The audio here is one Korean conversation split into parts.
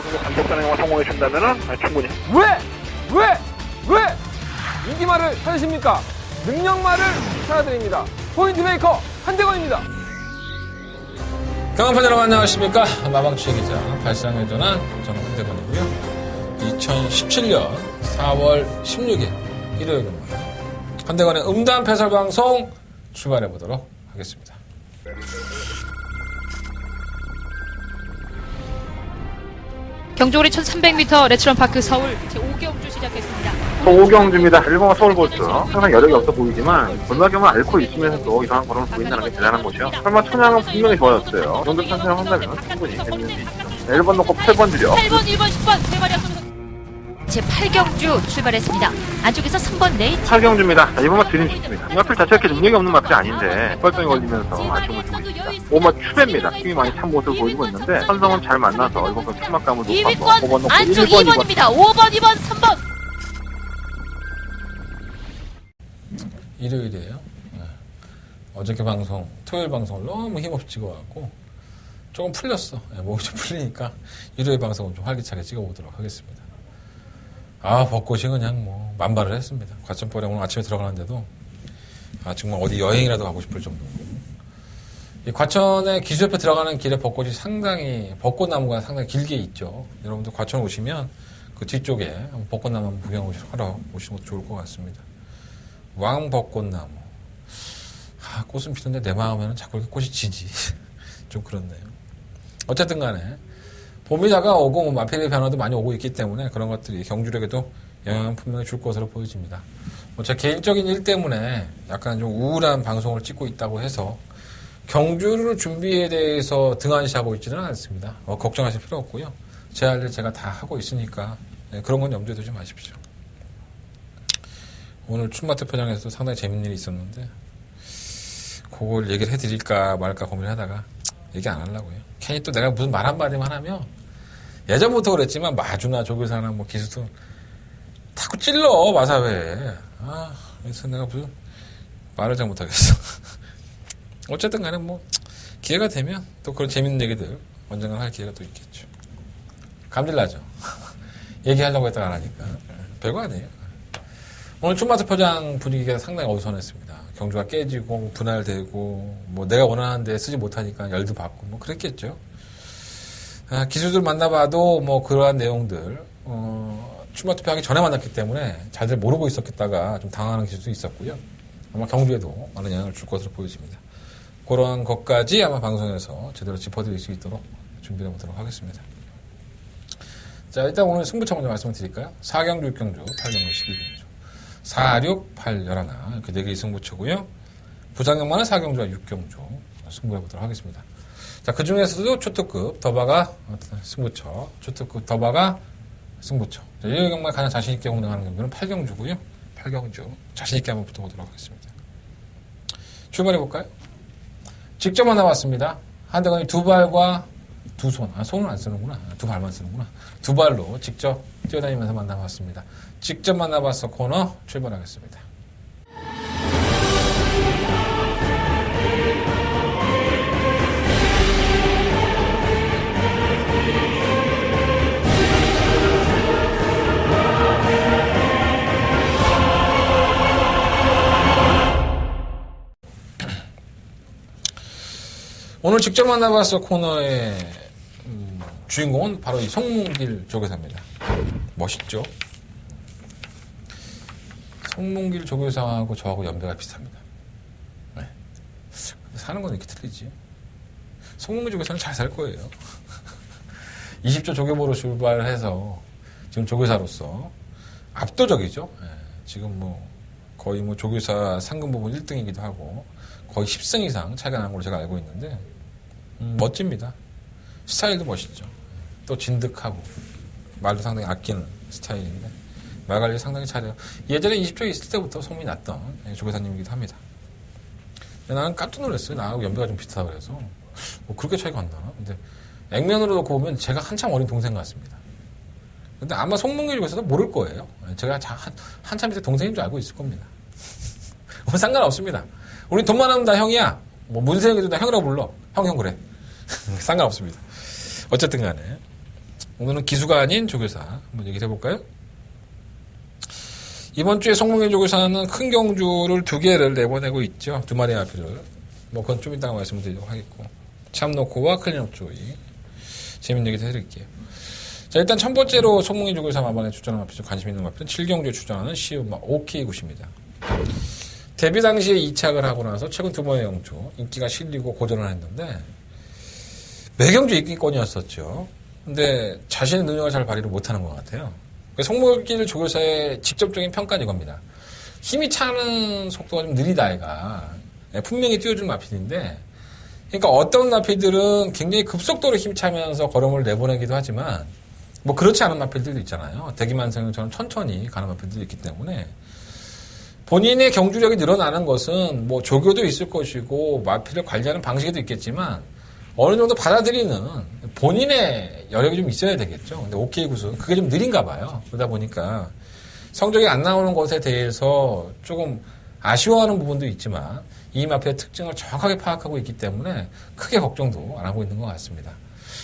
단독단행만 성공해 준다면은 충분히. 왜 인기말을 찾으십니까? 능력말을 찾아드립니다. 포인트메이커 한대건입니다. 경험판 여러분 안녕하십니까? 마방추의 기자 발상의 전환 저는 한대건이고요. 2017년 4월 16일 일요일입니다. 한대건의 음담 패설방송 출발해보도록 하겠습니다. 경주거리 1300m 레츠런파크 서울 제5경주 시작했습니다. 오경주입니다. 일본어 서울보스. 항상 여력이 없어 보이지만 골마경을 앓고 있으면서도 이러한 걸음을 보인다는 게 대단한 것이요. 설마 천양은 분명히 좋아졌어요. 이 정도 편성을 한다면 충분히 재밌는 수 있죠. 1번 놓고 8번 드려. 8번, 1번, 10번 세 마리 앞서서 제8경주 출발했습니다. 안쪽에서 3번 네이트. 8경주입니다. 이번만 드림 좋습니다. 이 마필 자체가 이렇게 능력이 없는 마필이 아닌데 펄성이 걸리면서 아쉬움을 주고 있습니다. 5번 추배입니다. 힘이 많이 찬 모습을 보이고 있는데 선성은 잘 만나서 이번 건 출막감을 높아서 5번 2위권 놓고 안쪽 1번, 2번. 2번입니다. 5번, 2번, 3번. 일요일이에요. 네. 어저께 방송, 토요일 방송을 너무 힘없이 찍어갖고 조금 풀렸어. 네, 몸이 좀 풀리니까 일요일 방송은 좀 활기차게 찍어보도록 하겠습니다. 벚꽃이 그냥 뭐 만발을 했습니다. 과천벌에 오늘 아침에 들어가는데도 정말 어디 여행이라도 가고 싶을 정도고. 이 과천에 기수협회 들어가는 길에 벚꽃이 상당히, 벚꽃나무가 상당히 길게 있죠. 여러분들 과천 오시면 그 뒤쪽에 벚꽃나무 한번 구경하러 오시는 것도 좋을 것 같습니다. 왕벚꽃나무. 꽃은 피는데 내 마음에는 자꾸 이렇게 꽃이 지지. 좀 그렇네요. 어쨌든 간에 봄이 다가오고 뭐 마필의 변화도 많이 오고 있기 때문에 그런 것들이 경주력에도 영향을 분명히 줄 것으로 보여집니다. 제 개인적인 일 때문에 약간 좀 우울한 방송을 찍고 있다고 해서 경주를 준비에 대해서 등한시하고 있지는 않습니다. 걱정하실 필요 없고요. 제 할 일 제가 다 하고 있으니까 그런 건 염두에 두지 마십시오. 오늘 춘마트 표장에서도 상당히 재밌는 일이 있었는데 그걸 얘기를 해드릴까 말까 고민하다가 얘기 안 하려고요. 괜히 또 내가 무슨 말 한마디만 하면 예전부터 그랬지만 마주나 조교사나 뭐 기수도 자꾸 찔러 마사회에. 그래서 내가 무슨 말을 잘 못하겠어. 어쨌든 간에 뭐 기회가 되면 또 그런 재밌는 얘기들 언젠가 할 기회가 또 있겠죠. 감질나죠. 얘기하려고 했다가 안 하니까 별거 아니에요. 오늘 춘마트 표장 분위기가 상당히 어수선했습니다. 경주가 깨지고 분할되고 뭐 내가 원하는 데 쓰지 못하니까 열도 받고 뭐 그랬겠죠. 기수들 만나봐도 뭐 그러한 내용들 춘마트 표하기 전에 만났기 때문에 잘들 모르고 있었겠다가 좀 당황하는 기수도 있었고요. 아마 경주에도 많은 영향을 줄 것으로 보여집니다. 그러한 것까지 아마 방송에서 제대로 짚어드릴 수 있도록 준비해보도록 하겠습니다. 자, 일단 오늘 승부처 먼저 말씀을 드릴까요? 4경주, 6경주, 8경주, 11경주. 4, 6, 8, 11. 이렇게 4개의 승부처고요. 부상경만은 4경주와 6경주 승부해보도록 하겠습니다. 자, 그 중에서도 초특급 더바가 승부처, 초특급 더바가 승부처. 자, 이 경기만 가장 자신있게 공략하는 경기는 8경주고요. 8경주. 자신있게 한번 붙어보도록 하겠습니다. 출발해볼까요? 직접 만나봤습니다. 한대건이 두 발과 두 손. 손은 안 쓰는구나. 두 발만 쓰는구나. 두 발로 직접 뛰어다니면서 만나봤습니다. 직접 만나봤어 코너 출발하겠습니다. 오늘 직접 만나봤어 코너의 주인공은 바로 이 송문길 조교사입니다. 멋있죠? 송문길 조교사하고 저하고 연배가 비슷합니다. 네. 사는 건 이렇게 틀리지. 송문길 조교사는 잘 살 거예요. 20조 조교보로 출발해서 지금 조교사로서 압도적이죠. 네. 지금 뭐 거의 뭐 조교사 상금 부분 1등이기도 하고 거의 10승 이상 차이가 나는 걸로 제가 알고 있는데 멋집니다. 스타일도 멋있죠. 또 진득하고 말도 상당히 아끼는 스타일인데 말 관리 상당히 잘해요. 예전에 20조 있을 때부터 소문이 났던 조교사님이기도 합니다. 나는 깜짝 놀랐어요. 나하고 연배가 좀 비슷하다 그래서 그렇게 차이가 안 나나? 근데 액면으로 놓고 보면 제가 한참 어린 동생 같습니다. 근데 아마 송문길 조교사도 모를 거예요. 제가 한참 밑에 동생인 줄 알고 있을 겁니다. 상관없습니다. 우리 돈 많으면 다 형이야. 뭐 문세영이도 다 형이라고 불러. 형 그래. 상관없습니다. 어쨌든 간에 오늘은 기수가 아닌 조교사 한번 얘기를 해볼까요? 이번 주에 송몽길 조교사는 큰 경주를 2개를 내보내고 있죠. 2마리 마피를. 뭐 그건 좀 이따가 말씀드리도록 하겠고. 참놓고와 클린업 조이. 재밌는 얘기 해드릴게요. 자, 일단 첫 번째로 송몽길 조교사 마방에 출전한 마피 중 관심 있는 마피는 7경주에 출전하는 시우마 오케이굿입니다. 데뷔 당시에 2착을 하고 나서 최근 2번의 경주 인기가 실리고 고전을 했는데 매경주 인기권이었었죠. 근데 자신의 능력을 잘 발휘를 못하는 것 같아요. 송몽길 조교사의 직접적인 평가는 이겁니다. 힘이 차는 속도가 좀 느리다 얘가. 분명히 띄워주는 마필인데 그러니까 어떤 마필들은 굉장히 급속도로 힘이 차면서 걸음을 내보내기도 하지만 뭐 그렇지 않은 마필들도 있잖아요. 대기만성처럼 천천히 가는 마필들도 있기 때문에 본인의 경주력이 늘어나는 것은 뭐 조교도 있을 것이고 마필을 관리하는 방식에도 있겠지만 어느 정도 받아들이는 본인의 여력이 좀 있어야 되겠죠. 근데 오케이굿은 그게 좀 느린가 봐요. 그러다 보니까 성적이 안 나오는 것에 대해서 조금 아쉬워하는 부분도 있지만 이 마필의 특징을 정확하게 파악하고 있기 때문에 크게 걱정도 안 하고 있는 것 같습니다.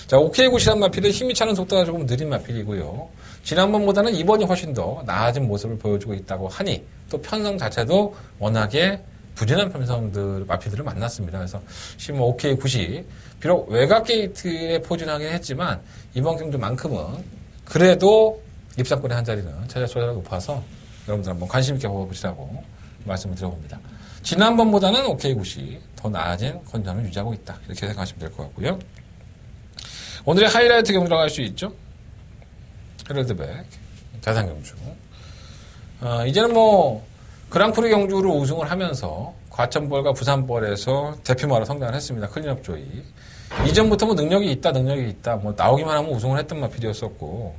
자, 오케이굿이란 마필은 힘이 차는 속도가 조금 느린 마필이고요. 지난번보다는 이번이 훨씬 더 나아진 모습을 보여주고 있다고 하니 또 편성 자체도 워낙에 부진한 편성들, 마피들을 만났습니다. 그래서 지금 오케이굿이 비록 외곽 게이트에 포진하긴 했지만 이번 경주만큼은 그래도 입상권의 한 자리는 차지수가 높아서 여러분들 한번 관심 있게 보시라고 말씀을 드려봅니다. 지난번보다는 오케이굿이 더 나아진 컨디션을 유지하고 있다. 이렇게 생각하시면 될 것 같고요. 오늘의 하이라이트 경주 들어갈 수 있죠? 헤럴드백, 자산경주. 이제는 뭐 그랑프리 경주로 우승을 하면서 과천벌과 부산벌에서 대표마로 성장을 했습니다. 클린업 조이. 이전부터 뭐 능력이 있다, 뭐 나오기만 하면 우승을 했던 마필이었었고,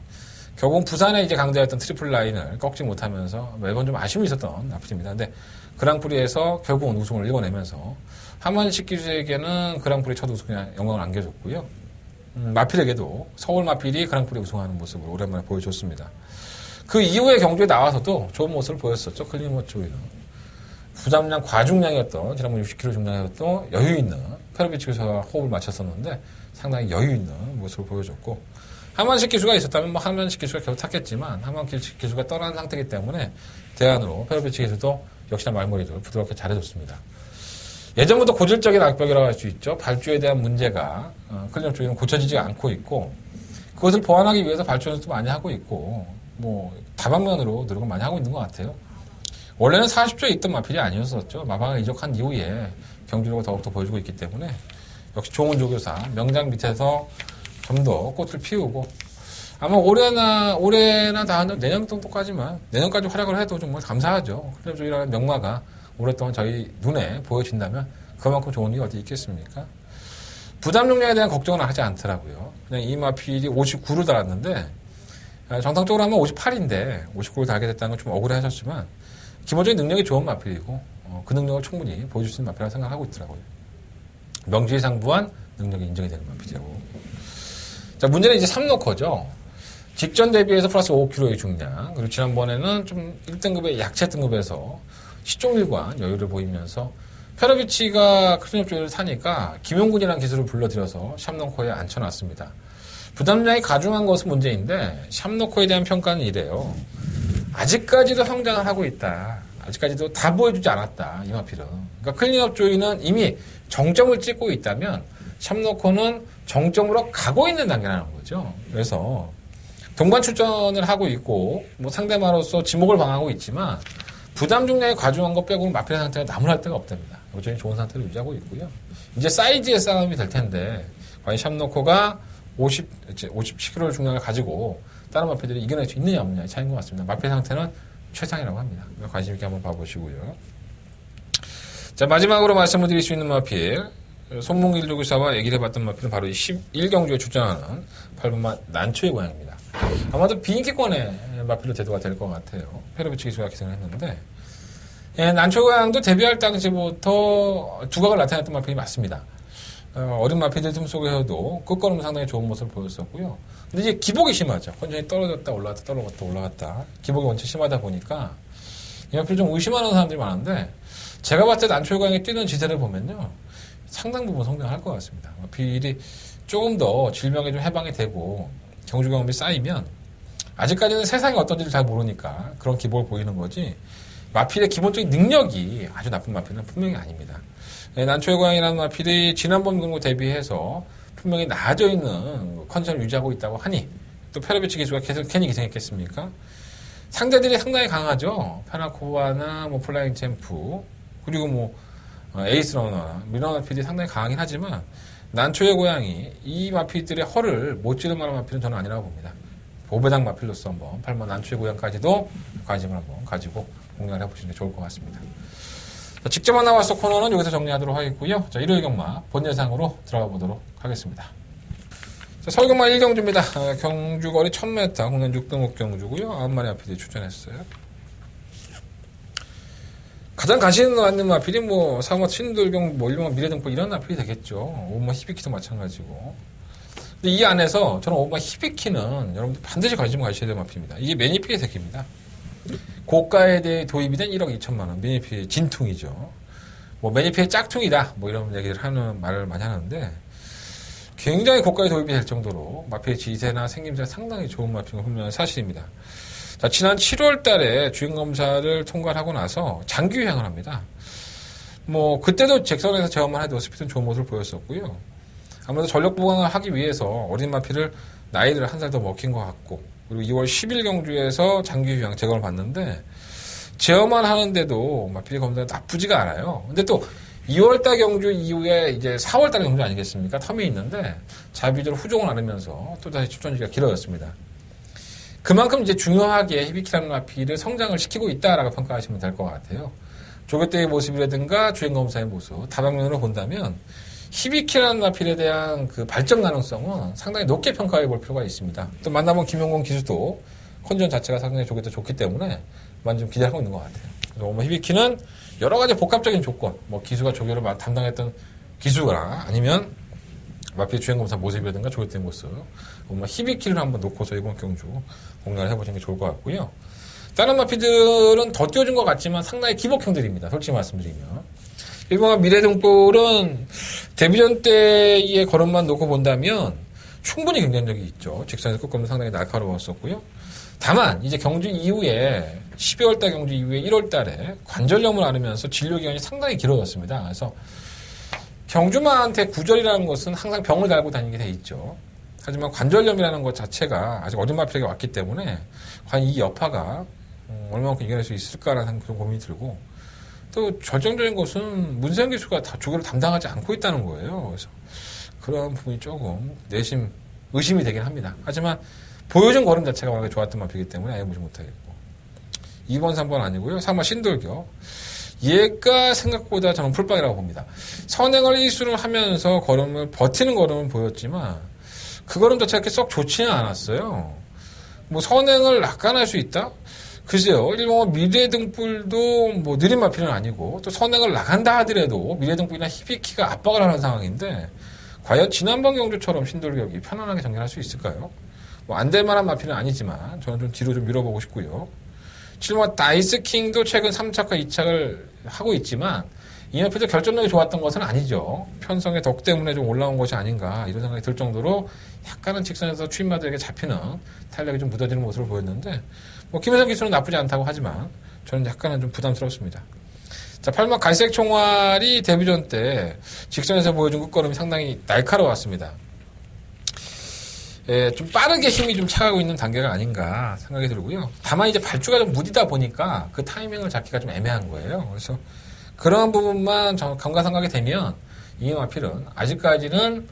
결국 부산에 이제 강자였던 트리플 라인을 꺾지 못하면서 매번 좀 아쉬움이 있었던 마필입니다. 근데 그랑프리에서 결국은 우승을 읽어내면서 한만식 기수에게는 그랑프리 첫 우승에 영광을 안겨줬고요. 마필에게도 서울 마필이 그랑프리 우승하는 모습을 오랜만에 보여줬습니다. 그 이후에 경주에 나와서도 좋은 모습을 보였었죠. 클린업 조이는. 부담량 과중량이었던 지난번 60kg 중량이었던 여유 있는 페로비치 기수와 호흡을 맞췄었는데 상당히 여유 있는 모습을 보여줬고 한만식 기수가 있었다면 뭐 한만식 기수가 겨우 탔겠지만 한만식 기수가 떠난 상태이기 때문에 대안으로 페로비치 기수도 역시나 말머리를 부드럽게 잘해줬습니다. 예전부터 고질적인 악벽이라고 할 수 있죠. 발주에 대한 문제가 클린업 조이는 고쳐지지 않고 있고 그것을 보완하기 위해서 발주 연습도 많이 하고 있고 뭐 다방면으로 노력을 많이 하고 있는 것 같아요. 원래는 40조에 있던 마필이 아니었었죠. 마방을 이적한 이후에 경주력을 더욱더 보여주고 있기 때문에 역시 좋은 조교사 명장 밑에서 좀 더 꽃을 피우고 아마 올해나 다음 내년 정도까지만 내년까지 활약을 해도 정말 감사하죠. 클럽조이라는 명마가 오랫동안 저희 눈에 보여진다면 그만큼 좋은 일이 어디 있겠습니까? 부담 용량에 대한 걱정은 하지 않더라고요. 그냥 이 마필이 59를 달았는데 정상적으로 하면 58인데 59를 달게 됐다는 건 좀 억울해 하셨지만 기본적인 능력이 좋은 마필이고 그 능력을 충분히 보여줄 수 있는 마필이라고 생각하고 있더라고요. 명지상부한 능력이 인정이 되는 마필이라고. 자, 문제는 이제 3노커죠. 직전 대비해서 플러스 5kg의 중량. 그리고 지난번에는 좀 1등급의 약체 등급에서 시종일관 여유를 보이면서 페로비치가 클린업 조이를 타니까 김용군이라는 기술을 불러들여서 샵노커에 앉혀놨습니다. 부담량이 가중한 것은 문제인데 샵노커에 대한 평가는 이래요. 아직까지도 성장을 하고 있다. 아직까지도 다 보여주지 않았다. 이 마필은. 그러니까 클린업 조이는 이미 정점을 찍고 있다면 샵노커는 정점으로 가고 있는 단계라는 거죠. 그래서 동반 출전을 하고 있고 뭐 상대마로서 지목을 방하고 있지만 부담 중량이 과중한 것 빼고는 마필의 상태가 나무랄 데가 없답니다. 여전히 좋은 상태를 유지하고 있고요. 이제 사이즈의 싸움이 될 텐데 과연 샵노커가 50kg 중량을 가지고 다른 마필들이 이겨낼 수 있느냐 없느냐의 차이인 것 같습니다. 마필 상태는 최상이라고 합니다. 관심 있게 한번 봐보시고요. 자, 마지막으로 말씀을 드릴 수 있는 마필 손몽길 조교사와 얘기를 해봤던 마필은 바로 이 11경주에 출전하는 8번마 난초의 고향입니다. 아마도 비인기권의 마필로 대두가 될 것 같아요. 페로비치 기수가 기승을 했는데 난초의 고향도 데뷔할 당시부터 두각을 나타냈던 마필이 맞습니다. 어린 마필들 틈 속에서도 끝걸음 상당히 좋은 모습을 보였었고요. 근데 이제 기복이 심하죠. 컨디션이 떨어졌다 올라갔다 떨어졌다 올라갔다. 기복이 원체 심하다 보니까 이 마필 좀 의심하는 사람들이 많은데 제가 봤을 때 난초의 고향이 뛰는 지세를 보면요. 상당 부분 성장할 것 같습니다. 마필이 조금 더 질병에 좀 해방이 되고 경주 경험이 쌓이면 아직까지는 세상이 어떤지를 잘 모르니까 그런 기복을 보이는 거지 마필의 기본적인 능력이 아주 나쁜 마필은 분명히 아닙니다. 난초의 고양이라는 마필이 지난번 경고 대비해서 분명히 나아져 있는 컨디션을 유지하고 있다고 하니 또 페르비치 기수가 계속 괜히 기생했겠습니까? 상대들이 상당히 강하죠. 페나코바나 뭐 플라잉 챔프 그리고 뭐 에이스 러너나 미러 마필이 상당히 강하긴 하지만 난초의 고양이 이 마필들의 허를 못 찌를 만한 마필은 저는 아니라고 봅니다. 보배당 마필로서 한번 8만 난초의 고양까지도 관심을 한번 가지고 공략을 해보시는 게 좋을 것 같습니다. 자, 직접 만나봤어 코너는 여기서 정리하도록 하겠고요. 자, 일요일 경마 본 예상으로 들어가 보도록 하겠습니다. 자, 서울경마 1경주입니다. 경주거리 1000m 국내 6등급 경주고요. 9마리 마필이 출전했어요. 가장 관심 있는 마필이 뭐 사마 신들경 뭐 일반 미래등포 이런 마필이 되겠죠. 오마 히비키도 마찬가지고. 근데 이 안에서 저는 오마 히비키는 여러분들 반드시 관심 가셔야 될 마필입니다. 이게 매니피의 새끼입니다. 고가에 대해 도입이 된 1억 2천만 원 매니피의 진퉁이죠. 뭐 매니피의 짝퉁이다 뭐 이런 얘기를 하는 말을 많이 하는데 굉장히 고가에 도입이 될 정도로 마필의 지세나 생김새가 상당히 좋은 마필은 분명한 사실입니다. 자, 지난 7월 달에 주행검사를 통과하고 나서 장기 유행을 합니다. 뭐, 그때도 잭선에서 제어만 해도 스피드는 좋은 모습을 보였었고요. 아무래도 전력 보강을 하기 위해서 어린 마필을 나이를 한 살 더 먹힌 것 같고, 그리고 2월 10일 경주에서 장기 유행 제거를 받는데, 제어만 하는데도 마필의 검사가 나쁘지가 않아요. 근데 또 2월달 경주 이후에 이제 4월달 경주 아니겠습니까? 텀이 있는데, 자비적으로 후종을 안으면서 또다시 출전지가 길어졌습니다. 그만큼 이제 중요하게 히비키라는 마필을 성장을 시키고 있다라고 평가하시면 될 것 같아요. 조교 때의 모습이라든가 주행검사의 모습, 다방면으로 본다면 히비키라는 마필에 대한 그 발전 가능성은 상당히 높게 평가해 볼 필요가 있습니다. 또 만나본 김용곤 기수도 컨디션 자체가 상당히 조교 때 좋기 때문에 많이 좀 기대하고 있는 것 같아요. 그래서 히비키는 여러 가지 복합적인 조건, 뭐 기수가 조교를 담당했던 기수가 아니면 마필 주행검사 모습이라든가 조교 때 모습, 히비키를 한번 놓고서 이번 경주 공략을 해보시는 게 좋을 것 같고요. 다른 마필들은 더 띄워준 것 같지만 상당히 기복형들입니다. 솔직히 말씀드리면. 일본과 미래등불은 데뷔전 때의 걸음만 놓고 본다면 충분히 경쟁력이 있죠. 직선에서 끝걸음 상당히 날카로웠었고요. 다만 이제 경주 이후에 12월달 경주 이후에 1월달에 관절염을 앓으면서 진료기간이 상당히 길어졌습니다. 그래서 경주마한테 구절이라는 것은 항상 병을 달고 다니게 돼 있죠. 하지만 관절염이라는 것 자체가 아직 어린 마필에게 왔기 때문에 과연 이 여파가 얼마만큼 이겨낼 수 있을까라는 그런 고민이 들고 또 결정적인 것은 문세영 기수가 다 조교를 담당하지 않고 있다는 거예요. 그래서 그런 부분이 조금 내심 의심이 되긴 합니다. 하지만 보여준 걸음 자체가 워낙에 좋았던 마필이기 때문에 아예 무시 못하겠고 2번, 3번 아니고요. 3번 신돌격 얘가 생각보다 저는 풀빵이라고 봅니다. 선행을 일수를 하면서 걸음을 버티는 걸음을 보였지만 그 걸음 자체가 그렇게 썩 좋지는 않았어요. 뭐 선행을 낙관할 수 있다? 글쎄요. 일본 미래등불도 뭐 느린 마필은 아니고 또 선행을 나간다 하더라도 미래등불이나 히비키가 압박을 하는 상황인데 과연 지난번 경주처럼 신돌격이 편안하게 전개할 수 있을까요? 뭐 안 될 만한 마필은 아니지만 저는 좀 뒤로 좀 밀어보고 싶고요. 7번 다이스킹도 최근 3착과 2착을 하고 있지만 이 마필도 결정력이 좋았던 것은 아니죠. 편성의 덕 때문에 좀 올라온 것이 아닌가 이런 생각이 들 정도로 약간은 직선에서 추임마들에게 잡히는 탄력이 좀 묻어지는 모습을 보였는데 뭐 김혜성 기수는 나쁘지 않다고 하지만 저는 약간은 좀 부담스럽습니다. 자, 8번 갈색 총알이 데뷔전 때 직선에서 보여준 끝걸음이 상당히 날카로웠습니다. 예, 좀 빠르게 힘이 좀 차가고 있는 단계가 아닌가 생각이 들고요. 다만 이제 발주가 좀 무디다 보니까 그 타이밍을 잡기가 좀 애매한 거예요. 그래서 그런 부분만 감가상각이 되면 이 마필은 아직까지는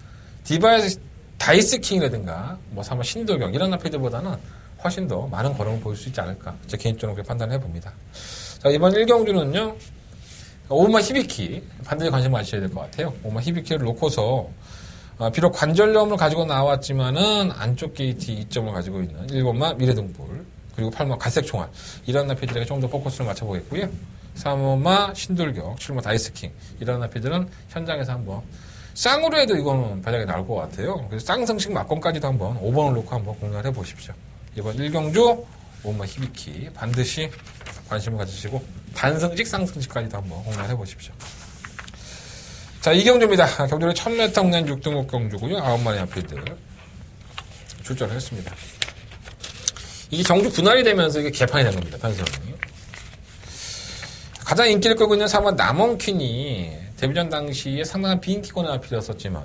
다이스킹이라든가 뭐 사마 신도경 이런 마필들보다는 훨씬 더 많은 걸음을 보일 수 있지 않을까 제 개인적으로 그렇게 판단해 봅니다. 자, 이번 1경주는요. 오마 히비키 반드시 관심을 가지셔야 될 것 같아요. 오마 히비키를 놓고서 비록 관절염을 가지고 나왔지만은 안쪽 게이트 2점을 가지고 있는 1번마 미래등불 그리고 8번 갈색총알 이런 나피들에게 좀 더 포커스를 맞춰보겠고요. 3번마 신돌격 7번 다이스킹 이런 나피들은 현장에서 한번 쌍으로 해도 이거는 바닥에 나올 것 같아요. 그래서 쌍승식 막건까지도 한번 5번을 놓고 한번 공략을 해보십시오. 이번 1경주 오마 히비키 반드시 관심을 가지시고 단승식 쌍승식까지도 한번 공략을 해보십시오. 자, 2경주입니다. 경주는 1000m 국내 6등급 경주고요. 9마리 앞필들. 출전을 했습니다. 이게 경주 분할이 되면서 이게 개판이 된 겁니다. 편성이. 가장 인기를 끌고 있는 사람은 남원퀸이 데뷔전 당시에 상당한 비인기권을 앞이었었지만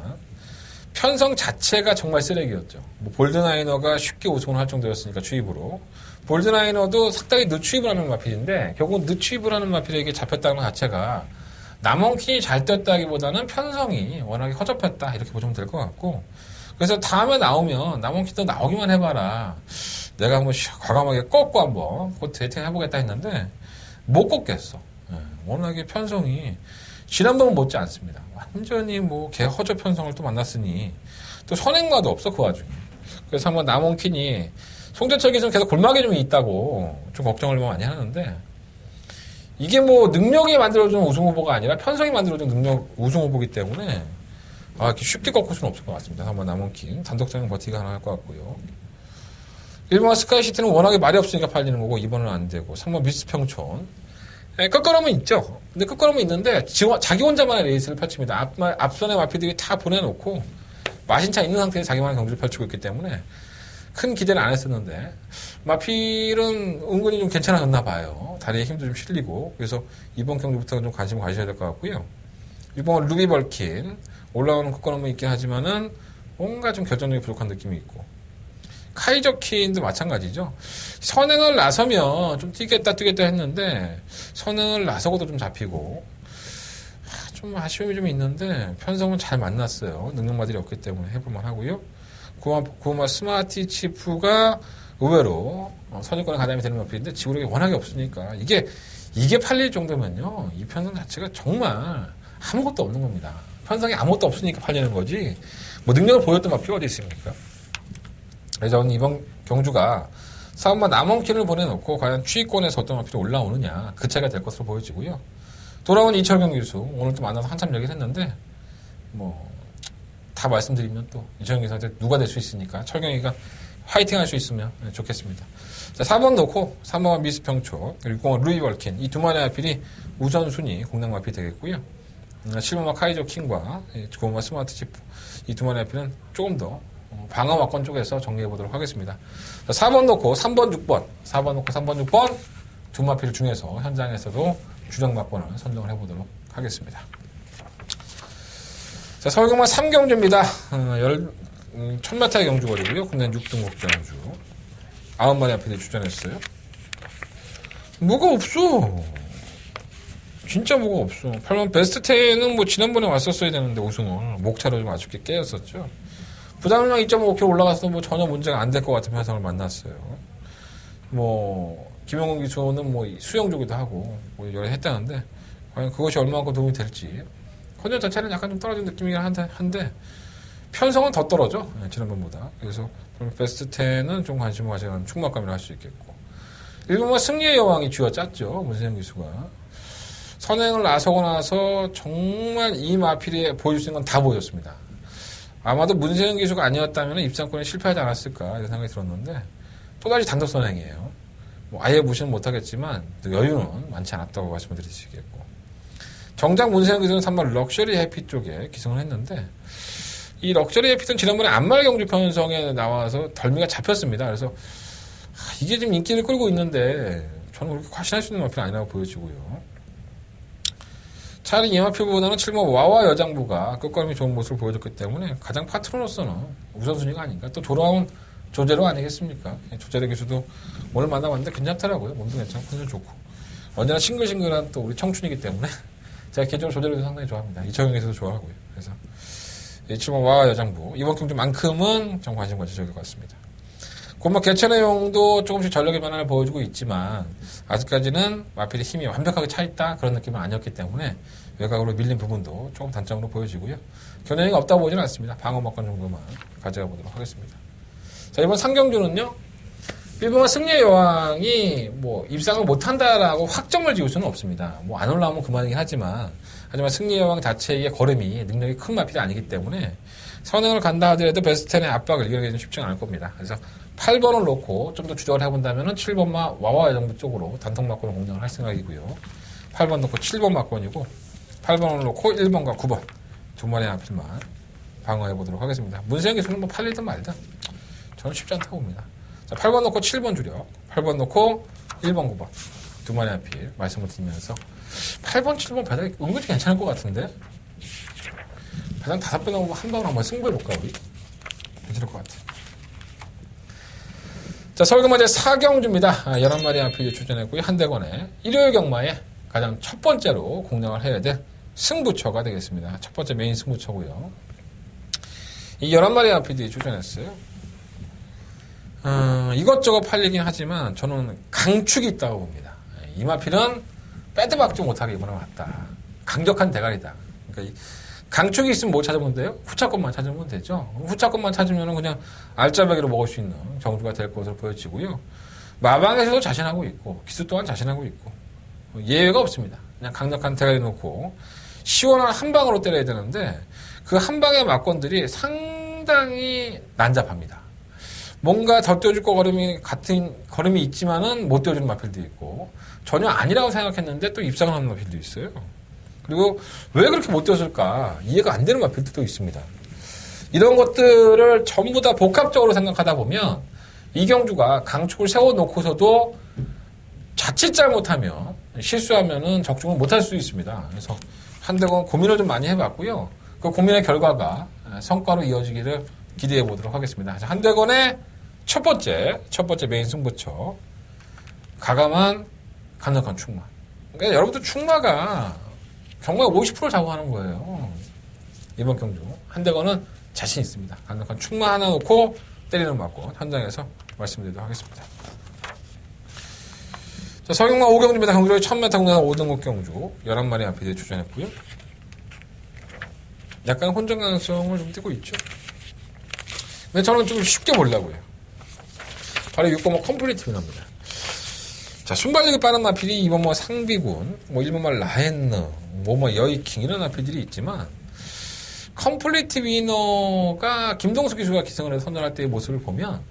편성 자체가 정말 쓰레기였죠. 뭐 볼드나이너가 쉽게 우승을 할 정도였으니까 추입으로. 볼드나이너도 상당히 늦추입을 하는 마필인데 결국 늦추입을 하는 마필에게 잡혔다는 것 자체가 남원퀸이 잘 뛰었다기보다는 편성이 워낙에 허접했다 이렇게 보시면 될 것 같고 그래서 다음에 나오면 남원퀸도 나오기만 해봐라. 내가 한번 과감하게 꺾고 한번 곧 데이팅 해보겠다 했는데 못 꺾겠어. 워낙에 편성이 지난번은 못지 않습니다. 완전히 뭐 개 허접 편성을 또 만났으니 또 선행과도 없어 그 와중에. 그래서 한번 남원퀸이 송재철 기수는 계속 골막이 좀 있다고 좀 걱정을 많이 하는데 이게 뭐 능력이 만들어주는 우승 후보가 아니라 편성이 만들어주는 능력 우승 후보기 때문에 이렇게 쉽게 꺾을 수는 없을 것 같습니다. 한번 남원퀸 단독장은 버티기 가능할 것 같고요. 1번 스카이시티는 워낙에 말이 없으니까 팔리는 거고 2번은 안 되고 3번 미스평촌 끝걸음은 있죠. 근데 끝걸음은 있는데 자기 혼자만의 레이스를 펼칩니다. 앞선의 마피들이 다 보내놓고 마신차 있는 상태에서 자기만의 경주를 펼치고 있기 때문에 큰 기대는 안 했었는데 마필은 은근히 좀 괜찮아졌나 봐요. 다리에 힘도 좀 실리고 그래서 이번 경주부터는 좀 관심을 가지셔야 될 것 같고요. 6번 루비 벌킨 올라오는 끝걸음은 있긴 하지만은 뭔가 좀 결정력이 부족한 느낌이 있고 카이저킨도 마찬가지죠. 선행을 나서면 좀 뛰겠다 했는데 선행을 나서고도 좀 잡히고 좀 아쉬움이 좀 있는데 편성은 잘 만났어요. 능력마들이 없기 때문에 해볼만 하고요. 구호마 스마티 치프가 의외로 선유권에 가담이 되는 마필인데 지구력이 워낙에 없으니까 이게 팔릴 정도면요 이 편성 자체가 정말 아무것도 없는 겁니다. 편성이 아무것도 없으니까 팔리는 거지 뭐 능력을 보였던 마필이 어디 있습니까? 그래서 저는 이번 경주가 싸움만 남원퀸을 보내놓고 과연 추위권에서 어떤 마필이 올라오느냐 그 차이가 될 것으로 보여지고요. 돌아온 이철경 교수 오늘 또 만나서 한참 얘기를 했는데 뭐 다 말씀드리면 또 이철경 교수한테 누가 될 수 있으니까 철경이가 화이팅 할 수 있으면 좋겠습니다. 자, 4번 놓고 3번 미스평초 그리고 6번 루이 벌킨 이 두 마리의 마필이 우선순위 공략 마필이 되겠고요. 7번마 카이저 킹과 9번마 스마트 치프 이 두 마리의 마필은 조금 더 방어 막권 쪽에서 정리해 보도록 하겠습니다. 자, 4번 놓고 3번 6번 4번 놓고 3번 6번 두 마필 중에서 현장에서도 주력 막권을 선정을 해보도록 하겠습니다. 자, 서울경마 3경주입니다. 1000m의 경주거리고요. 국내는 6등급 경주. 90마리 앞에 출전했어요. 뭐가 없어. 진짜 뭐가 없어. 8번 베스트 10은 뭐 지난번에 왔었어야 되는데 우승을 목차로 좀 아쉽게 깨였었죠. 부담량 2.5kg 올라가서 뭐 전혀 문제가 안 될 것 같은 편성을 만났어요. 뭐 김영훈 기수는 뭐 수영조기도 하고 뭐 여러 했다는데 과연 그것이 얼마만큼 도움이 될지. 컨디션 자체는 약간 좀 떨어진 느낌이긴 한데 편성은 더 떨어져 지난번보다. 그래서 베스트 10은 좀 관심을 가지면 충막감이라 할 수 있겠고 1번마 승리의 여왕이 쥐어짰죠. 문세영 기수가 선행을 나서고 나서 정말 이 마필이 보여줄 수 있는 건 다 보여줬습니다. 아마도 문세영 기수가 아니었다면 입상권에 실패하지 않았을까 이런 생각이 들었는데 또다시 단독 선행이에요. 뭐 아예 무시는 못하겠지만 여유는 많지 않았다고 말씀을 드릴 수 있겠고 정작 문세영 기수는 3번 럭셔리 해피 쪽에 기승을 했는데 이 럭셔리 해피는 지난번에 안말 경주 편성에 나와서 덜미가 잡혔습니다. 그래서 이게 지금 인기를 끌고 있는데 저는 그렇게 과신할 수 있는 마필은 아니라고 보여지고요. 차라리 이 마필보다는 7번 와와 여장부가 끝걸음이 좋은 모습을 보여줬기 때문에 가장 파트너로서는 우선순위가 아닌가. 또 돌아온 조제로 아니겠습니까? 조제로 기수도 오늘 만나봤는데 괜찮더라고요. 몸도 괜찮고 컨디션 좋고 언제나 싱글싱글한 또 우리 청춘이기 때문에 제가 개인적으로 조제로도 상당히 좋아합니다. 이철경에서도 좋아하고요. 그래서 7번 와와 여장부 이번 경주만큼은 좀 관심 가지셔야 될 것 같습니다. 곧뭐 개체 내용도 조금씩 전력의 변화를 보여주고 있지만 아직까지는 마필의 힘이 완벽하게 차있다 그런 느낌은 아니었기 때문에 외곽으로 밀린 부분도 조금 단점으로 보여지고요. 견해가 없다고 보지는 않습니다. 방어 막권 정도만 가져가 보도록 하겠습니다. 자, 이번 상경주는요. 1번마 승리의 여왕이 뭐 입상을 못한다라고 확정을 지을 수는 없습니다. 뭐 안 올라오면 그만이긴 하지만 승리의 여왕 자체의 걸음이 능력이 큰 마필이 아니기 때문에 선행을 간다 하더라도 베스트 10의 압박을 이겨내기는 쉽지는 않을 겁니다. 그래서 8번을 놓고 좀 더 추적을 해본다면 7번마 와와 여정부 쪽으로 단통 막권을 공략을 할 생각이고요. 8번 놓고 7번 막권이고 8번을 놓고 1번과 9번 두 마리의 앞필만 방어해보도록 하겠습니다. 문세영 기수는 뭐 팔리든 말든 저는 쉽지 않다고 봅니다. 자, 8번 놓고 7번 주력, 8번 놓고 1번, 9번. 두 마리 앞필 말씀을 드리면서 8번, 7번 배당이 은근히 괜찮을 것 같은데? 배당 5배 나오고 한 방으로 한번 승부해볼까, 우리? 괜찮을 것 같아. 자, 서울경마제 4경주입니다. 11마리 앞필 출전했고요. 한대건의 일요일 경마에 가장 첫 번째로 공략을 해야 될 승부처가 되겠습니다. 첫 번째 메인 승부처고요. 이 11마리 앞필이 출전했어요. 이것저것 팔리긴 하지만 저는 강축이 있다고 봅니다. 이 마필은 빼드박지 못하게 이번에 왔다. 강력한 대가리다. 그러니까 강축이 있으면 뭐 찾으면 돼요? 후차권만 찾으면 되죠. 후차권만 찾으면 그냥 알짜배기로 먹을 수 있는 경주가 될 것으로 보여지고요. 마방에서도 자신하고 있고 기수 또한 자신하고 있고 예외가 없습니다. 그냥 강력한 대가리 놓고 시원한 한 방으로 때려야 되는데 그 한 방의 막건들이 상당히 난잡합니다. 뭔가 더 띄워줄 거 같은 걸음이 있지만은 못 띄워주는 마필도 있고 전혀 아니라고 생각했는데 또 입상을 하는 마필도 있어요. 그리고 왜 그렇게 못 띄워줄까 이해가 안 되는 마필도 있습니다. 이런 것들을 전부 다 복합적으로 생각하다 보면 이경주가 강축을 세워놓고서도 자칫 잘못하면 실수하면은 적중을 못할 수 있습니다. 그래서 한대건 고민을 좀 많이 해봤고요. 그 고민의 결과가 성과로 이어지기를 기대해 보도록 하겠습니다. 한대건의 첫 번째 메인 승부처 가감한 강력한 충마. 그러니까 여러분들 충마가 정말 50%를 좌우하는 거예요. 이번 경주 한대건은 자신 있습니다. 강력한 충마 하나 놓고 때리는 맞고 현장에서 말씀드리도록 하겠습니다. 자, 서경마 5경주입니다. 경주를 1000m 공략 5등급 경주 11마리 앞에 출전했고요. 약간 혼전 가능성을 좀 띄고 있죠. 근데 저는 좀 쉽게 보려고요. 바로 6번 컴플리트 위너입니다. 자, 순발력이 빠른 마필이 이번 상비군, 1번 라헨느, 여이킹 이런 마필들이 있지만 컴플리트 위너가 김동수 기수가 기승을 해서 선전할 때의 모습을 보면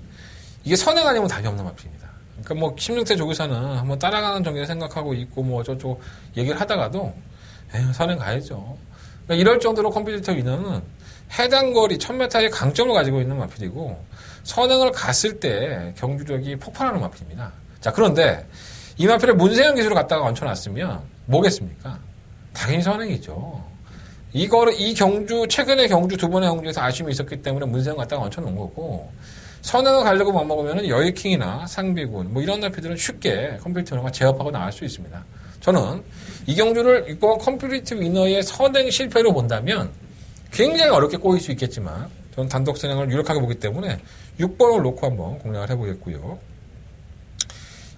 이게 선행 아니면 답이 없는 마필입니다. 그러니까 16세 조교사는 한번 따라가는 정도를 생각하고 있고 저쪽 얘기를 하다가도 선행 가야죠. 그러니까 이럴 정도로 컴플리트 위너는 해당 거리 1000m의 강점을 가지고 있는 마필이고 선행을 갔을 때 경주력이 폭발하는 마필입니다. 자, 그런데 이 마필을 문세영 기수로 갖다가 얹혀놨으면 뭐겠습니까? 당연히 선행이죠. 이 경주, 최근에 경주 두 번의 경주에서 아쉬움이 있었기 때문에 문세영 갖다가 얹혀놓은 거고 선행을 가려고 맘먹으면 여의킹이나 상비군 이런 마필들은 쉽게 컴플리트 위너가 제압하고 나갈 수 있습니다. 저는 이 경주를 6번 컴플리트 위너의 선행 실패로 본다면 굉장히 어렵게 꼬일 수 있겠지만 저는 단독 선행을 유력하게 보기 때문에 6번을 놓고 한번 공략을 해보겠고요.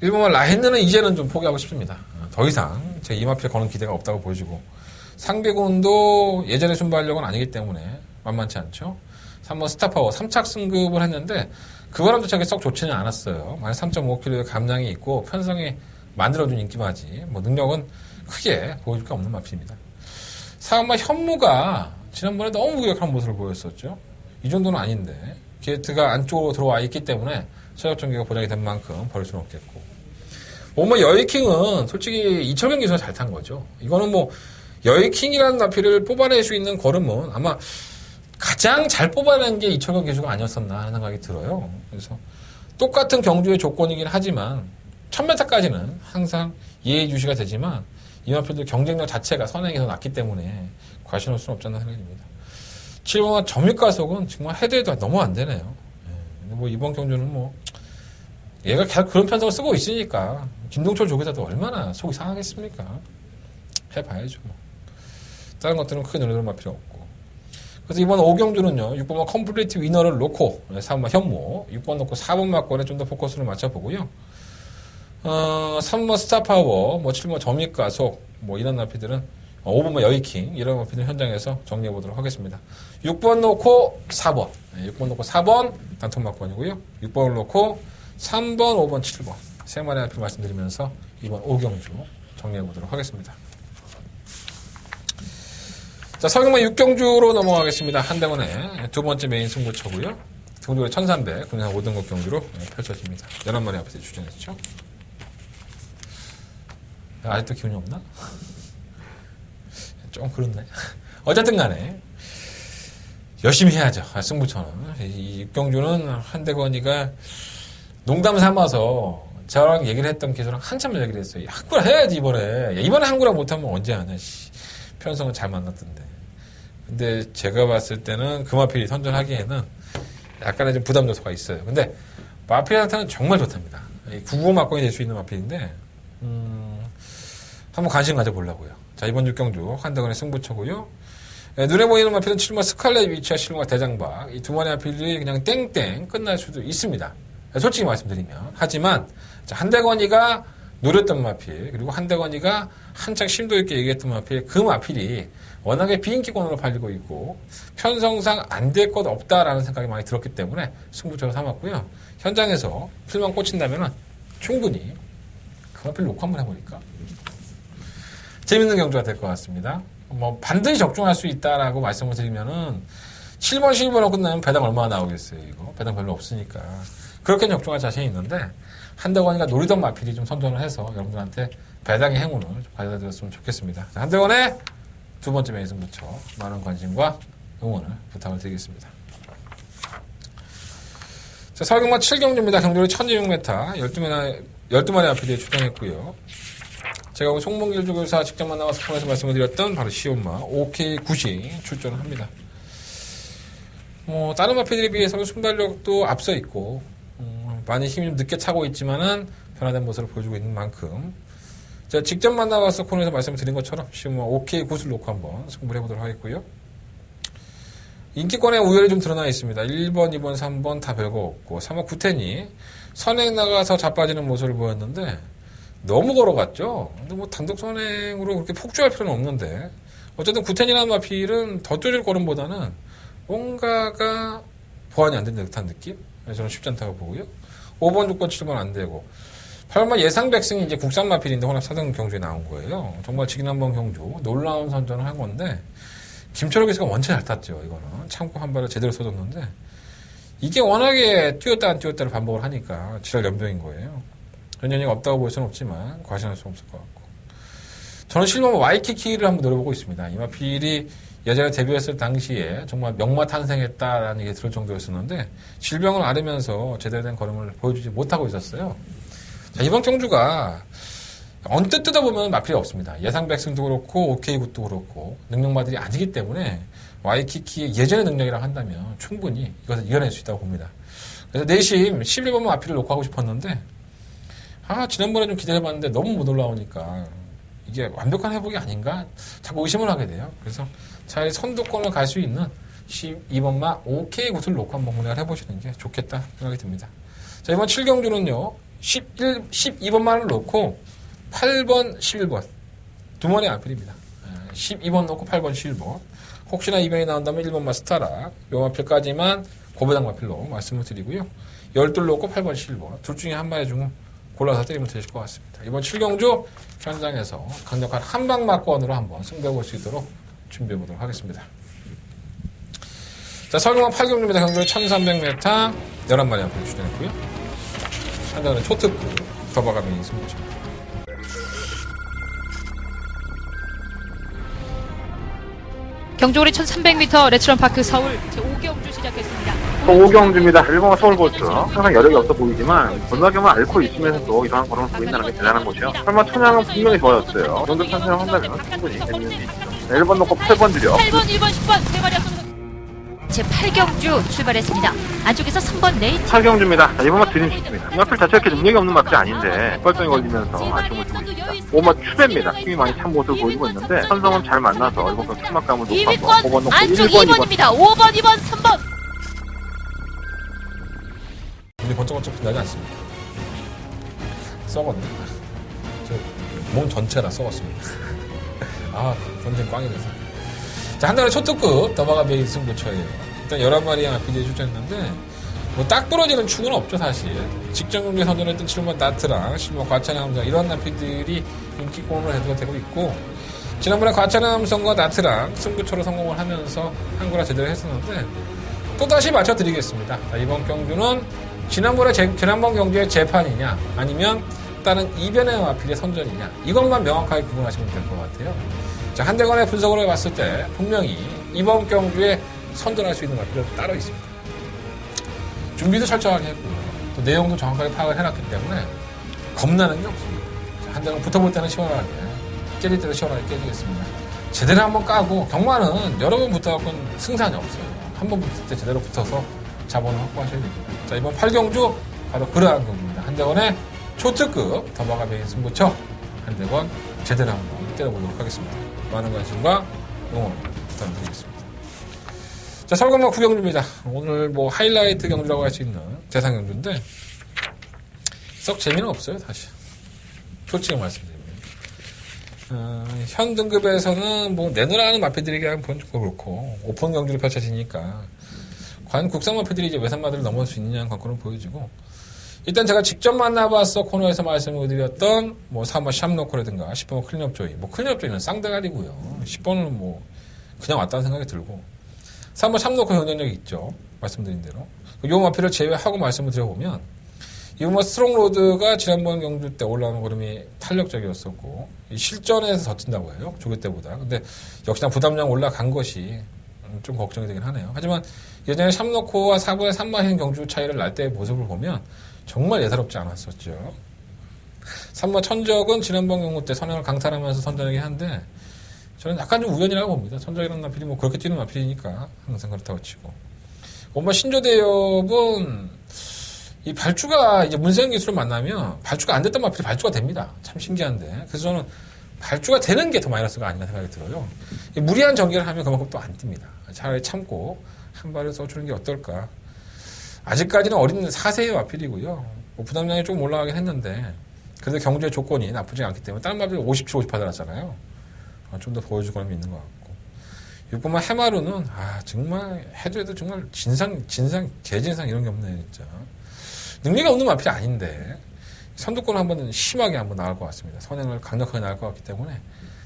1번 라헨느는 이제는 좀 포기하고 싶습니다. 더 이상 제 이마필에 거는 기대가 없다고 보여지고 상비군도 예전의 순발력은 아니기 때문에 만만치 않죠. 3번 스타파워 3착 승급을 했는데 그거랑도 저게 썩 좋지는 않았어요. 만약 3.5kg의 감량이 있고 편성이 만들어준 인기마지 능력은 크게 보여줄 게 없는 마필입니다. 4번 현무가 지난번에 너무 무력한 모습을 보였었죠. 이 정도는 아닌데 게이트가 안쪽으로 들어와 있기 때문에 체력 전개가 보장이 된 만큼 버릴 수는 없겠고 여의킹은 솔직히 이철경 기수가 잘 탄 거죠. 이거는 여의킹이라는 마필을 뽑아낼 수 있는 걸음은 아마 가장 잘 뽑아낸 게 이철경 기수가 아니었었나 하는 생각이 들어요. 그래서 똑같은 경주의 조건이긴 하지만 1000m까지는 항상 예의주시가 되지만 이 마필도 경쟁력 자체가 선행에서 낮기 때문에 과신할 수는 없지 않나 생각입니다. 7번 점유가속은 정말 해도 너무 안 되네요. 이번 경주는 얘가 계속 그런 편성을 쓰고 있으니까 김동철 조교사도 얼마나 속이 상하겠습니까? 해봐야죠. 다른 것들은 크게 노려볼 필요 없고. 그래서 이번 5경주는요 6번 컴플리트 위너를 놓고 3번 현무 6번 놓고 4번 막권에 좀 더 포커스를 맞춰보고요. 3번 스타파워 7번 점유가속 이런 마필들은 5번 여의킹 이런 마필들 현장에서 정리해보도록 하겠습니다. 6번 놓고 4번 6번 놓고 4번 단통 막권이고요. 6번을 놓고 3번 5번 7번 세 마리 앞에 말씀드리면서 이번 5경주 정리해보도록 하겠습니다. 자, 서경마 6경주로 넘어가겠습니다. 한대원의 두 번째 메인 승부처고요. 경주가 1300 그냥 5등급 경주로 펼쳐집니다. 11마리 앞에서 출전했죠. 아직도 기운이 없나? 좀 그렇네. 어쨌든 간에 열심히 해야죠. 승부처는. 이 육경주는 한대건이가 농담 삼아서 저랑 얘기를 했던 기수랑 한참 얘기를 했어요. 한구라 해야지 이번에. 이번에 한구라 못하면 언제 하냐. 편성은 잘 만났던데. 근데 제가 봤을 때는 금화필이 선전하기에는 약간의 좀 부담 요소가 있어요. 근데 마필한테는 정말 좋답니다. 995 막공이 될 수 있는 마필인데 한번 관심 가져보려고요. 자, 이번 육경주 한대건의 승부처고요. 눈에 보이는 마필은 7번 스칼렛 위치와 7번 대장박. 이 두 마리 마필이 그냥 땡땡 끝날 수도 있습니다. 솔직히 말씀드리면. 하지만 자, 한대건이가 노렸던 마필, 그리고 한대건이가 한창 심도 있게 얘기했던 마필, 그 마필이 워낙에 비인기권으로 팔리고 있고 편성상 안 될 것 없다라는 생각이 많이 들었기 때문에 승부처로 삼았고요. 현장에서 필만 꽂힌다면 충분히 그 마필 놓고 한번 해보니까 재밌는 경주가 될 것 같습니다. 뭐 반드시 적중할 수 있다라고 말씀을 드리면은 7번, 11번으로 끝나면 배당 얼마나 나오겠어요, 이거. 배당 별로 없으니까. 그렇게 적중할 자신이 있는데 한대건이가 노리던 마필이 좀 선전을 해서 여러분들한테 배당의 행운을 좀 가져드렸으면 좋겠습니다. 자, 한대건의 두 번째 메인 승부처 많은 관심과 응원을 부탁을 드리겠습니다. 자, 서울경마 7경주입니다. 경주를 1200m 12마리 마필이 출전했고요. 제가 오늘 송봉길주교사 직접 만나서 통해서 말씀을 드렸던 바로 시온마 OK9시 출전을 합니다. 다른 마필들에 비해서는 순발력도 앞서 있고 많이 힘이 좀 늦게 차고 있지만은 변화된 모습을 보여주고 있는 만큼 제가 직접 만나봐서 코너에서 말씀을 드린 것처럼 시온마 OK9를 놓고 한번 승부를 해보도록 하겠고요. 인기권의 우열이 좀 드러나 있습니다. 1번, 2번, 3번 다 별거 없고 3번 구텐이 선행 나가서 자빠지는 모습을 보였는데 너무 걸어갔죠. 근데 뭐 단독 선행으로 그렇게 폭주할 필요는 없는데 어쨌든 구텐이라는 마필은 덧조질 걸음보다는 뭔가가 보완이 안 된 듯한 느낌? 저는 쉽지 않다고 보고요. 5번, 6번, 7번 안 되고 8번 예상 백승이 이제 국산 마필인데 혼합 4등 경주에 나온 거예요. 정말 지난번 경주 놀라운 선전을 한 건데 김철호 기수가 원체 잘 탔죠. 이거는 참고 한 발을 제대로 써줬는데 이게 워낙에 뛰었다 안 뛰었다를 반복을 하니까 지랄 연병인 거예요. 연연이가 없다고 볼 수는 없지만 과신할 수는 없을 것 같고 저는 실버 와이키키를 한번 노려보고 있습니다. 이 마필이 예전에 데뷔했을 당시에 정말 명마 탄생했다라는 얘기 들을 정도였었는데 질병을 앓으면서 제대로 된 걸음을 보여주지 못하고 있었어요. 자, 이번 경주가 언뜻 뜯어보면 마필이 없습니다. 예상 백승도 그렇고 OK 굿도 그렇고 능력마들이 아니기 때문에 와이키키의 예전의 능력이라고 한다면 충분히 이것을 이겨낼 수 있다고 봅니다. 그래서 내심 11번 마필을 놓고 하고 싶었는데 지난번에 좀 기대해봤는데 너무 못 올라오니까 이게 완벽한 회복이 아닌가 자꾸 의심을 하게 돼요. 그래서 차라리 선두권을 갈 수 있는 12번마 OK 굿을 놓고 한번 공략을 해보시는 게 좋겠다 생각이 듭니다. 자, 이번 7경주는요 12번만을 놓고 8번, 11번 두 마리 앞필입니다. 12번 놓고 8번, 11번 혹시나 이변이 나온다면 1번마 스타락 요 마필까지만 고배당 마필로 말씀을 드리고요. 12 놓고 8번, 11번 둘 중에 한 마리 중 골라서 때리면 되실 것 같습니다. 이번 7경주 현장에서 강력한 한방막권으로 한번 승부해볼 수 있도록 준비해보도록 하겠습니다. 자, 서울경마 8경주입니다. 경주를 1300m 11마리 앞에 출전했고요. 현장은 초특급 더바가미 승부처입니다. 경주거리 1300m 레츠런파크 서울 제5경주 시작했습니다. 5경주입니다. 1번마 서울골드. 항상 여력이 없어 보이지만 건너경을 앓고 있으면서도 이러한 걸음을 보인다는 게 대단한 거죠. 설마 천양은 분명히 좋아졌어요. 이 정도 탄생을 한다면 충분히 재밌는 게 있죠. 1번 놓고 8번 드려. 8번, 1번, 10번 세 마리 앞서 제8경주 출발했습니다. 안쪽에서 3번 네이트 8경주입니다. 자, 이번만 드림 좋습니다. 이 마필 자체가 이렇게 능력이 없는 마필이 아닌데 뻘덩이 걸리면서 아쉬움을 주고 있습니다. 5번 추배입니다. 힘이 많이 찬 모습을 보이고 있는데 선성은 잘 만나서 이번 경 출막감을 놓고 2위권 5번 놓고 안쪽 1번, 2번 2번입니다. 5번, 2번, 3번 근데 번쩍번쩍 빛나지 않습니다. 썩었네. 몸 전체가 썩었습니다. 본진 꽝이 돼서. 자, 한 달에 초특급 더바가 베이 승부처예요. 일단 11마리의 마필이 출전했는데 딱 부러지는 축은 없죠, 사실. 직전 경기에 선전했던 7번 나트랑 10번 과찬의 함성 이런 마필들이 인기권으로 해두가 되고 있고 지난번에 과찬의 함성과 나트랑 승부처로 성공을 하면서 한구라 제대로 했었는데 또다시 맞춰드리겠습니다. 자, 이번 경주는 지난번 경주의 재판이냐 아니면 다른 이변의 마필의 선전이냐 이것만 명확하게 구분하시면 될 것 같아요. 자, 한대건의 분석을 해봤을 때 분명히 이번 경주에 선전할 수 있는 마피가 따로 있습니다. 준비도 철저하게 했고요. 또 내용도 정확하게 파악을 해놨기 때문에 겁나는 게 없습니다. 한 대는 붙어볼 때는 시원하게, 깨질 때도 시원하게 깨지겠습니다. 제대로 한번 까고, 경마는 여러 번 붙어갖고는 승산이 없어요. 한 번 붙을 때 제대로 붙어서 자본을 확보하셔야 됩니다. 자, 이번 8경주 바로 그러한 경주입니다. 한대건의 초특급 더마가베인 승부처 한대건 제대로 한번 때려보도록 하겠습니다. 많은 관심과 응원 부탁드리겠습니다. 자, 서울건마 9경주입니다. 오늘 뭐 하이라이트 경주라고 할 수 있는 대상 경주인데 썩 재미는 없어요, 사실. 솔직히 말씀드립니다. 현 등급에서는 뭐 내놓으라 하는 마피들에게 하면 좀 그렇고 오픈 경주로 펼쳐지니까 과연 국산 마피들이 이제 외산마들을 넘어올 수 있느냐는 관건을 보여주고, 일단 제가 직접 만나봐서 코너에서 말씀을 드렸던 뭐 3번 샵노코라든가 10번 클린업 조이, 뭐 클린업 조이는 쌍대가리고요. 10번은 뭐 그냥 왔다는 생각이 들고, 3번 샵노코 경쟁력이 있죠. 말씀드린 대로. 요 마피를 제외하고 말씀을 드려보면, 이번 뭐 스트롱로드가 지난번 경주 때 올라오는 걸음이 탄력적이었었고, 실전에서 더 뛴다고 해요. 조교 때보다. 근데 역시나 부담량 올라간 것이 좀 걱정이 되긴 하네요. 하지만 예전에 샵노코와 4분의 3마신 경주 차이를 날 때의 모습을 보면 정말 예사롭지 않았었죠. 3번 천적은 지난번 경주 때 선행을 강탈하면서 선전하긴 한데, 저는 약간 좀 우연이라고 봅니다. 천적이라는 마필이 뭐 그렇게 뛰는 마필이니까 항상 그렇다고 치고. 5번 신조대엽은 이 발주가 이제 문세영 기술을 만나면 발주가 안 됐던 마필이 발주가 됩니다. 참 신기한데. 그래서 저는 발주가 되는 게 더 마이너스가 아니라 생각이 들어요. 무리한 전개를 하면 그만큼 또 안 뜁니다. 차라리 참고 한 발을 써주는 게 어떨까. 아직까지는 어린 4세의 마필이고요. 뭐 부담량이 좀 올라가긴 했는데, 그래도 경주의 조건이 나쁘지 않기 때문에 다른 마필이 57, 50 받아놨잖아요. 좀 더 보여줄 거는 있는 것 같고. 6번만 해마루는 정말 해도 정말 진상 개진상 이런 게 없네 진짜. 능력이 없는 마필이 아닌데 선두권을 한번 심하게 한번 나갈 것 같습니다. 선행을 강력하게 나갈 것 같기 때문에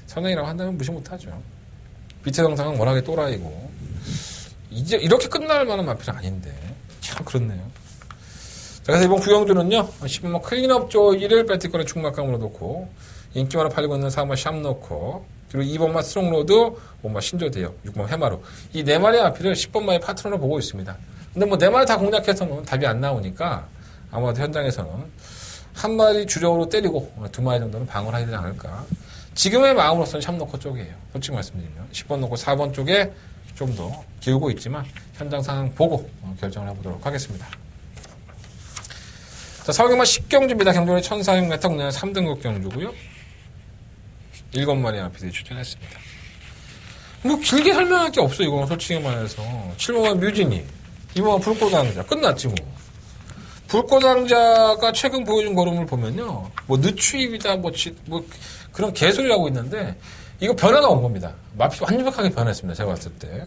선행이라고 한다면 무시 못하죠. 밑에 영상은 워낙에 또라이고 이제 이렇게 끝날 만한 마필은 아닌데 참 그렇네요. 자, 그래서 이번 구경주는요 10번 클린업 조이를 배트권의 충막감으로 놓고 인기 많아 팔리고 있는 4번 샵놓고, 그리고 2번만 스트롱로드, 5번만 신조대요, 6번 해마루, 이 4마리의 마필을 10번만의 파트너로 보고 있습니다. 근데 뭐 4마리 다 공략해서는 답이 안 나오니까 아마도 현장에서는 한 마리 주력으로 때리고 2마리 정도는 방어를 하야 되지 않을까. 지금의 마음으로서는 샵노코 쪽이에요. 솔직히 말씀드리면 10번 놓고 4번 쪽에 좀 더 기울고 있지만 현장 상황 보고 결정을 해보도록 하겠습니다. 자, 서울경마 10경주입니다. 경주는 1400m 국내 3등급 경주고요. 7마리 마필이 출전했습니다. 뭐 길게 설명할 게 없어 이거는 솔직히 말해서. 7번만 뮤진이, 2번만 불꽃왕자 끝났지 뭐. 불꽃왕자가 최근 보여준 걸음을 보면요, 뭐 늦추입이다 뭐 그런 개소리라고 있는데 이거 변화가 온 겁니다. 마필이 완벽하게 변했습니다. 제가 봤을 때.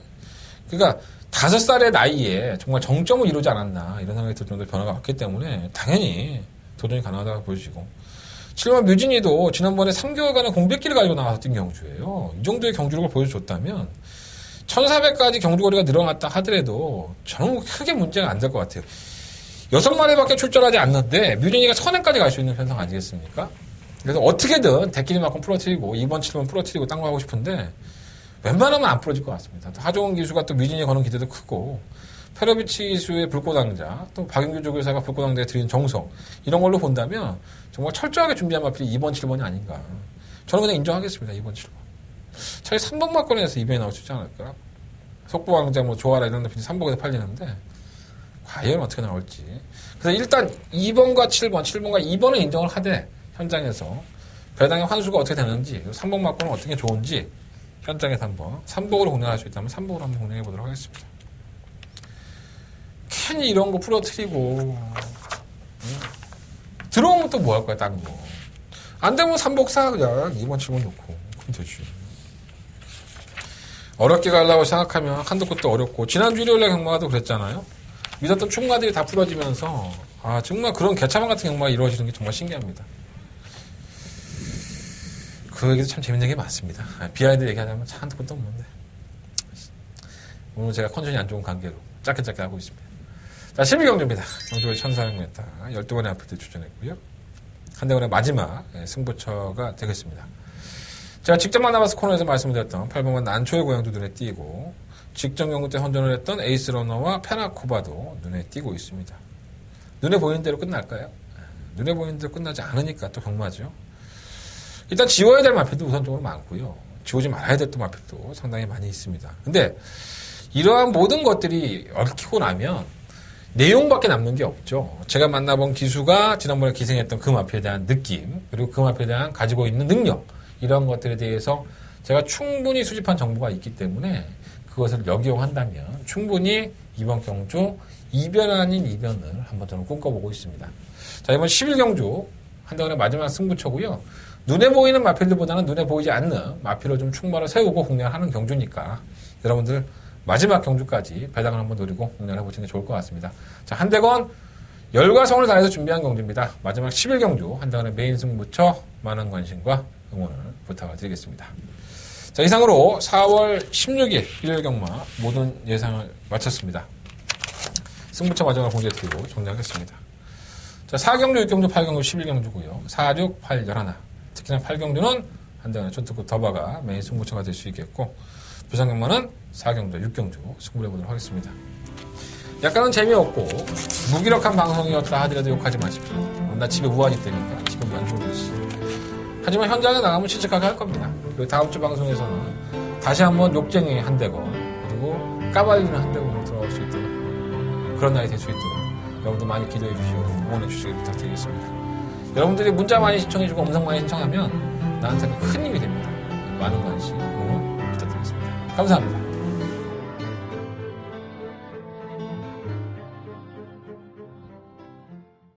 그러니까 5살의 나이에 정말 정점을 이루지 않았나 이런 생각이 들 정도의 변화가 왔기 때문에 당연히 도전이 가능하다고 보여지고, 7번 뮤진이도 지난번에 3개월간의 공백기를 가지고 나와서 뛴 경주예요. 이 정도의 경주력을 보여줬다면 1400까지 경주거리가 늘어났다 하더라도 저는 크게 문제가 안 될 것 같아요. 6마리밖에 출전하지 않는데 뮤진이가 선행까지 갈 수 있는 편성 아니겠습니까? 그래서 어떻게든 대끼리만큼 풀어뜨리고 2번, 7번 풀어뜨리고 딴 거 하고 싶은데 웬만하면 안 풀어질 것 같습니다. 또 하종훈 기수가 또 뮤진이에 거는 기대도 크고, 페로비치 기수의 불꽃왕자, 또 박윤규 조교사가 불꽃왕자에 드린 정성, 이런 걸로 본다면 정말 철저하게 준비한 마필이 2번, 7번이 아닌가. 저는 그냥 인정하겠습니다. 2번, 7번. 차라리 3번 막권에서 2번이 나올 수 있지 않을까. 속보왕자, 뭐 조아라 이런 마필이 3번에 팔리는데 과연 어떻게 나올지. 그래서 일단 2번과 7번, 7번과 2번은 인정을 하되 현장에서 배당의 환수가 어떻게 되는지, 3번 막권은 어떻게 좋은지 현장에서 한번 3복으로 공략할 수 있다면 3복으로 한번 공략해 보도록 하겠습니다. 괜히 이런 거 풀어뜨리고 들어오면 또 뭐 할 거야, 딴 거. 안 되면 3복 사, 그냥 2번, 7번 놓고. 그럼 되지. 어렵게 가려고 생각하면 한도 끝도 어렵고, 지난주 일요일에 경마도 그랬잖아요. 믿었던 충마들이 다 풀어지면서 정말 그런 개차반 같은 경마가 이루어지는 게 정말 신기합니다. 그 얘기도 참 재밌는 게 많습니다. 비하인드 얘기하자면 참 한도 끝도 없는데 오늘 제가 컨디션이 안 좋은 관계로 짧게 하고 있습니다. 자, 12경주입니다. 경주거리 1400m 12번의 아프트 출전했고요. 한대건의 마지막 승부처가 되겠습니다. 제가 직접 만나봐서 코너에서 말씀드렸던 8번만 난초의 고향도 눈에 띄고, 직전 경기 때 선전을 했던 에이스 러너와 페나코바도 눈에 띄고 있습니다. 눈에 보이는 대로 끝날까요? 눈에 보이는 대로 끝나지 않으니까 또 경마죠. 일단 지워야 될 마필도 우선적으로 많고요. 지우지 말아야 될 또 마필도 상당히 많이 있습니다. 근데 이러한 모든 것들이 얽히고 나면 내용밖에 남는 게 없죠. 제가 만나본 기수가 지난번에 기생했던 그 마필에 대한 느낌, 그리고 그 마필에 대한 가지고 있는 능력, 이런 것들에 대해서 제가 충분히 수집한 정보가 있기 때문에 그것을 역이용한다면 충분히 이번 경주 이변 아닌 이변을 한번 저는 꿈꿔보고 있습니다. 자, 이번 11경주 한동안의 마지막 승부처고요. 눈에 보이는 마필들보다는 눈에 보이지 않는 마필로 좀 충마를 세우고 공략을 하는 경주니까 여러분들 마지막 경주까지 배당을 한번 노리고 공략을 해보시는 게 좋을 것 같습니다. 자, 한대건 열과 성을 다해서 준비한 경주입니다. 마지막 11경주 한동안의 메인 승부처 많은 관심과 응원을 부탁을 드리겠습니다. 자, 이상으로 4월 16일 일요일 경마 모든 예상을 마쳤습니다. 승부처 마지막을 공개해드리고 정리하겠습니다. 자, 4경주, 6경주, 8경주, 11경주고요. 4, 6, 8, 11. 특히나 8경주는 한대간의 촌특급 더바가 메인 승부처가 될 수 있겠고 부산경마는 4경주, 6경주 승부를 해보도록 하겠습니다. 약간은 재미없고 무기력한 방송이었다 하더라도 욕하지 마십시오. 나 집에 우환이 때니까 집에 무한 중이었어. 하지만 현장에 나가면 실직하게 할 겁니다. 그리고 다음 주 방송에서는 다시 한번 욕쟁이 한대건 그리고 까발리는 한대건으로 돌아올 수 있도록 그런 날이 될 수 있도록 여러분들 많이 기도해 주시고 응원해 주시길 부탁드리겠습니다. 여러분들이 문자 많이 시청해주고 음성 많이 신청하면 나한테는 큰 힘이 됩니다. 많은 관심, 응원 부탁드리겠습니다. 감사합니다.